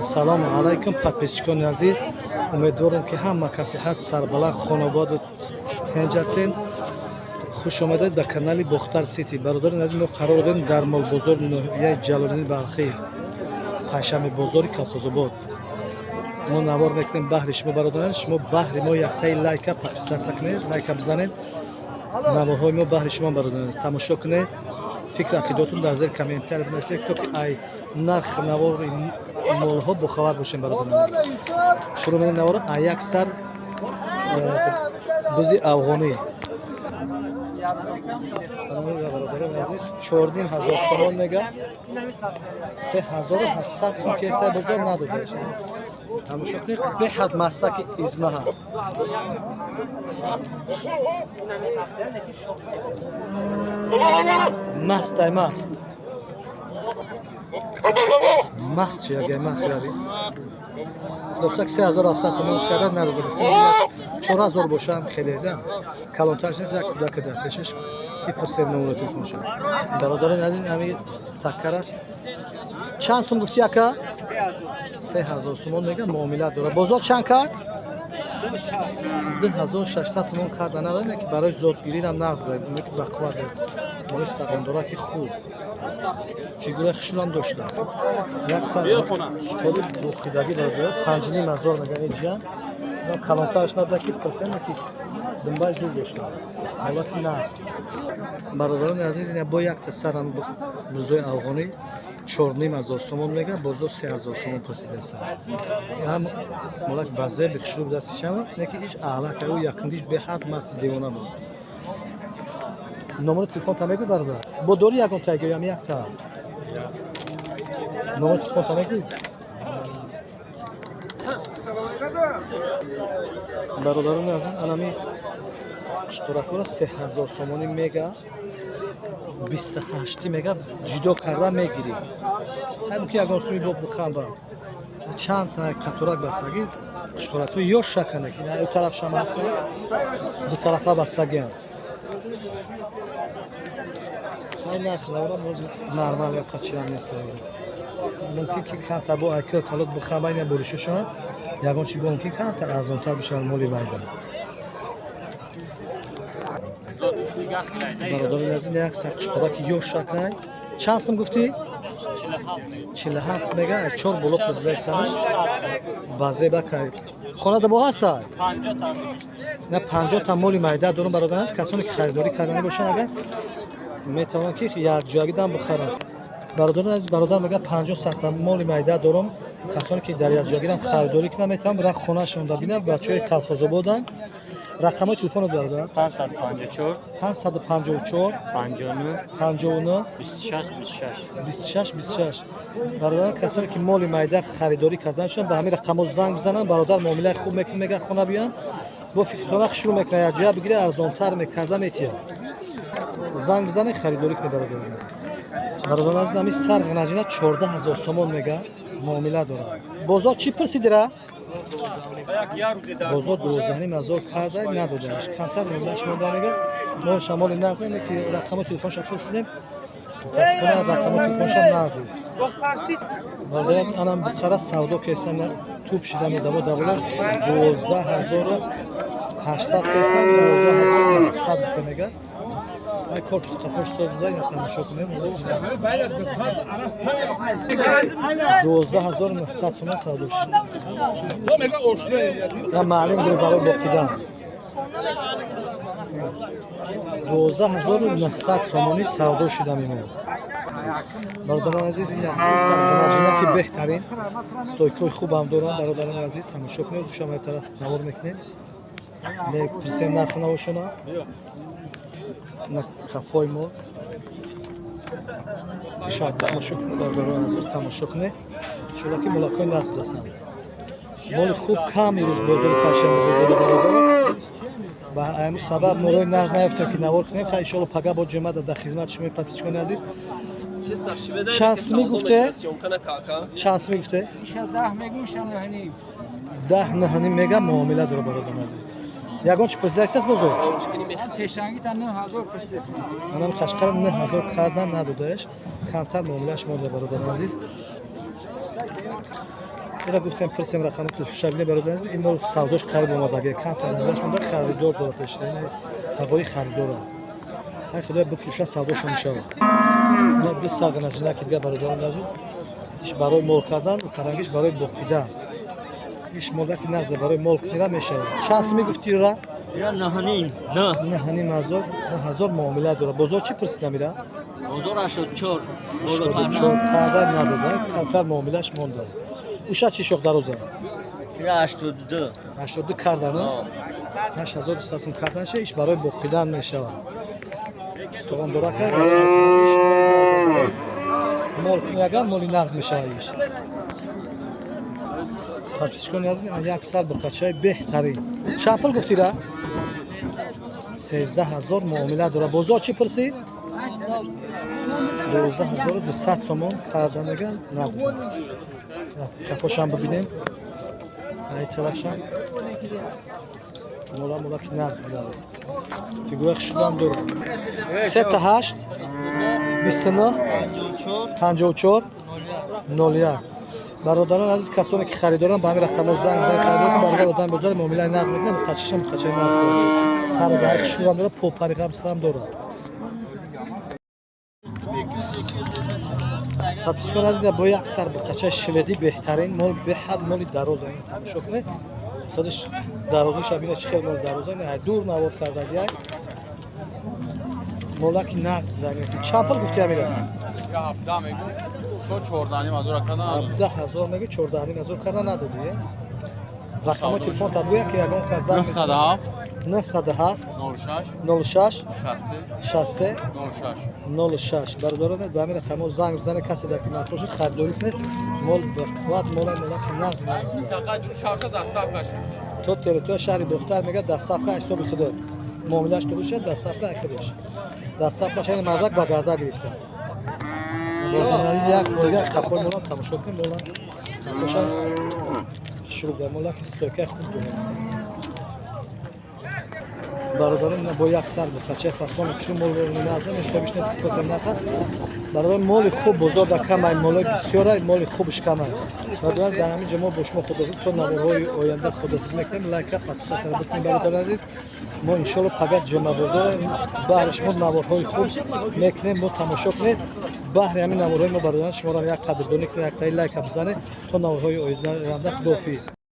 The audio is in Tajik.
салому алайкум подписчикони азиз, умедворам ки ҳама каси ҳад сарбаланд хонободу тенҷ ҳастен. хуш омадед ба канали Бохтар Сити. Бародари азиз, мо қарор додем дар молбозор ноҳияи Ҷалолиддин Балхӣ, пайшами бозори Колхозобод мо навор мекунем баҳри шумо. бародарон, шумо баҳри мо яктаи лайка подписатсия кунед, лайка бизанед. наворҳои мо баҳри шумо бародарон, тамошо кунед. фикр ақидотун дар зер комментария бинависед, то ки ай нарх навори молҳо бохабар бошем бародарон. шурӯъ мекунем навора як сар бузи афғонӣ. бародарон азиз, 4500 сомон мега, 3700 сом кесаи бозор надодаеш. тамошо кунед, беҳад масаки измаҳа. мастай маст. маст чи ягай маст рави. лосак 3700 сомонш кардан надода. 4000 бошам хеле да. калонтарш нест, як кудака дар пешаш ки пурсем номер телефонш. бародарон азиз, ами таккараш чанд сум гуфти ака? 3000 сомон мега муомила дора. бозор чанд кард? 2600 сомон карда надода, ки барои зотгирӣ ам нағз дад, ки бақувват дад. мои стақондора ки хуб. фигураи хушрам доштааст. як сар шикори бухидагӣ дорад, 5500 мега эҷа. калонтараш набуда ки пурсем ки дунбаи зур доштааст. ҳола ки нағз. бародарони азиз, ина бо якта сарам бузои афғонӣ 4500 сомон мега, бозор 3000 сомон пурсидааст. ям молак базе бихшуруб дастишам, неки иш аълака ӯ якумдиш беҳад масти девона буд. номер телефон та мегӯ бародар. бо дори ягон тайгӣ ям якта. номер телефон та мегӯ. бародарони азиз, анами шуқуракора 3000 сомони мега, 28 мега ҷудо карда мегирӣ. ҳам ки ягон суми боб бухамба. чанд та қатурак басаги шуқураку ё шакана ки ӯ тараф шам аст, ду тарафа басаги. хай нарх навора мози нормал я қачирам нест. мумкин ки камтар бо айко талот бухамба ина боришошон ягон чи мумкин камтар арзонтар бишавад моли вайда. бародари азиз, як сақшқораки ё шакай чанд сум гуфтӣ? 47 мега, 4 боло пурсидаастанаш. базебакай хонада бо ҳастай? 50 та. на 50 та моли майда дорум бародараш. касоне ки харидорӣ кардани бошанд, агар метавонанд ки якҷоягӣ дам бихаранд. бародарон азиз, бародар мега 50 та моли майда дорум. касоне ки дар якҷоягӣ харидорӣ кунанд метавонанд биран хонашон да бинанд. бачаҳои Колхозободанд. рақамҳои телефони бародар 554 554 59 59 26 26. бародарон касоне ки моли майда харидорӣ карданашон ба ҳамин рақамҳо занг бизананд. бародар муомилаи хуб мекунад, мега хона биёянд. бо фикртона шурӯъ мекунад, якҷоя бигирад, арзонтар мекарда метиҳад. занг бизанед, харидорӣ кунед бародарон. бародарон азиз, ҳамин сар ғанаҷина 14000 сомон мега муомила дорад. бозор чӣ пурсидира? бозор 12000 карда надодааш. камтар муомилааш монданега. мо шамоли наза ин ки рақамҳои телефоншон пурсидем. мутаассифона рақамҳои телефоншон нагуфт. бародарон азиз, анам бихара савдо кесан туб шида медамо даволаш 12800 кесан, 12100 мега. ай корпус қафош созда ина тамошо кунем. 12900 сомон савдо шуд. я маълим гир барои боқидан 12900 сомони савдо шуда мемонад. бародарон азиз, ин сарғанаҷинаки беҳтарин стойкои хубам доранд. бародарон азиз, тамошо кунед. зушамаи тараф навор мекунем. мепурсем нархи навошона на кафои мо. шаб тамошо кунед. бародарон азиз, тамошо кунед. шулаки мулакои нағз дастанд. моли хуб кам ирӯз бозори пайшанбе бозори бародар. ба ҳамин сабаб морои нағз наёфтем ки навор кунем. хай иншоалло пага бо ҷомада дар хизмат шумои подписчикони азиз. чанд суми гуфте? чанд суми гуфте? 10 наҳаним мега муомила дора бародар азиз. ягон чи пурсидааст бозор? пешангита 9000 пурсидааст. анам қашқара 9000 кардан надодаеш. камтар муомилааш монда бародар азиз. اینا گفتم پرسیم رقم تو شبیه برادرز این مال سوداش قریب اومد اگه کم تمامش مونده خریدار داره پشت این تقوی خریداره های خدا بفروشه سوداش میشه ما دو سال نزدیک که دیگه برادران عزیز ایش برای مال کردن و پرنگیش برای بخیدن ایش مالک نغزه برای مال کردن میشه چند میگفتی را یا نهانی نه هنی مازور 1000 معامله داره بازار چی پرسیده میره بازار 84 چون پردر نداده کمتر معاملهش مونده اوشا چی شوخ دروزه یا 82 82 کردن 8200 کردنش ایش برای بخیدن میشه استوان داره که مال کنیگر مالی نغز میشه ایش پاتیشکون از این یک سال بخچای بهترین چند پول گفتی را 13000 معامله داره بازار چی پرسی 12200 سومون کردنگان نبود کفاشم ببینیم این طرفشم مولا که نغز بیاره فیگوره خشبان دور 3 تا 8 29 54 01 برادران عزیز کسانی که خریدارن با همین رقم زنگ خریدار که برادر دادن بازار معامله نقد میکنه مخچشم مخچای نقد داره سر به هر شورام داره پوپری قبض هم داره پاتیشکون عزیز با یک سر مخچای شویدی بهترین مال به حد مال دروازه این تماشا کنه خودش دروازه شبیه چه خیلی مال دروازه نه دور نوار کرده دیگه مالک نقد داره چند پول گفتی میره یا 17 میگم تو 14 مازور کردن 10000 میگه 14000 کردن ندادی رقم تلفن تا بگویا که یگان که زنگ 907 06 63 06 برادران به همین رقم زنگ بزنه کسی در که مطرح شد خریداری کنه مال به قوت مال نقز تو تریتوری شهری دختر میگه دستافکا 820 معاملهش تو بشه دستافکا اکدش دستافکا شهر مردک با گرده گرفته برادران عزیز یک بویگر کفای مولا تماشا کنیم مولا کفاشا شروع در مولا که استوکه خوب بونه برادران با یک سر بخچه فصل کشون مول رو نازم استوبیش نیست که پسیم نکرد برادران مال خوب بزرگ در کم مال بسیاره مال خوبش کمه برادران در همین جمع بشما خود تو نوارهای آینده خودسازی میکنیم لایک پاتیسا سر بکنیم برادران عزیز ما انشالله پگت جمع بزرگ بهرش ما نوارهای خوب میکنیم ما تماشا کنیم بهر همین نوارهای ما برادران شما را یک قدردانی کنید یک لایک بزنید تا نوارهای آینده خداحافظ